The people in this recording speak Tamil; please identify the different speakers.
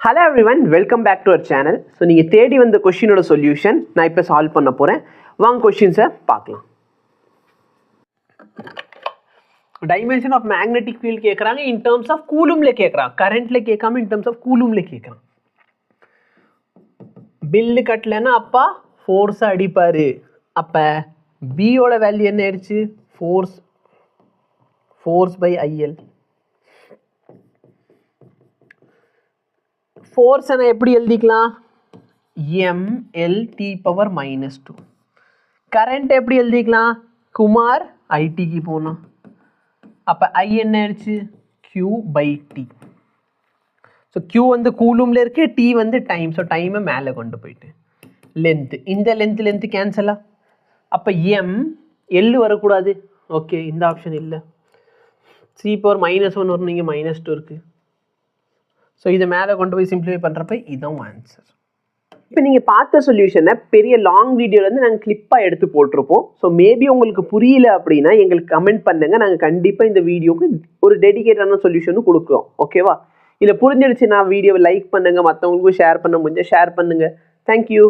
Speaker 1: Hello everyone, welcome back to our channel. So நீங்க தேடி வந்த क्वेश्चनோட சொல்யூஷன் நான் இப்ப சால்வ் பண்ண போறேன். வாங்க क्वेश्चंस பார்க்கலாம். Dimension of magnetic field கேக்குறாங்க in terms of coulombல கேக்குறாங்க. currentல கேட்காம in terms of coulombல கேக்குறாங்க. பில் கட்டலனா அப்பா ஃபோர்ஸ் அடிப்பாரு. அப்ப B ஓட வேல்யூ என்ன ஆயிருச்சு? force by IL. फोर्स है ना எப்படி எழுதிக்கலாம் mlt power -2 கரண்ட் எப்படி எழுதிக்கலாம் குமார் it க்கு போணும் அப்ப I என்ன ஆயிருச்சு q/t சோ q வந்து கூலும்ல இருக்கு t வந்து டைம் சோ டைமை மேலே கொண்டு போயிட்டு லெந்த் இந்த லெந்த் கேன்சலா அப்ப m l வர கூடாது ஓகே இந்த ஆப்ஷன் இல்ல c power -1 வரும் நீங்க -2 இருக்கு ஸோ இதை மேலே கொண்டு போய் சிம்பிளிஃபை பண்ணுறப்ப இதுதான் ஆன்சர். இப்போ நீங்கள் பார்த்த சொல்யூஷனை பெரிய லாங் வீடியோலேருந்து நாங்கள் கிளிப்பாக எடுத்து போட்டிருப்போம். ஸோ மேபி உங்களுக்கு புரியல அப்படின்னா எங்களுக்கு கமெண்ட் பண்ணுங்கள். நாங்கள் கண்டிப்பாக இந்த வீடியோக்கு ஒரு டெடிகேட்டான சொல்யூஷனும் கொடுக்குறோம். ஓகேவா? இல்லை புரிஞ்சிடுச்சுன்னா வீடியோவை லைக் பண்ணுங்கள், மற்றவங்களுக்கும் ஷேர் பண்ண முடிஞ்சால் ஷேர் பண்ணுங்கள். தேங்க்யூ.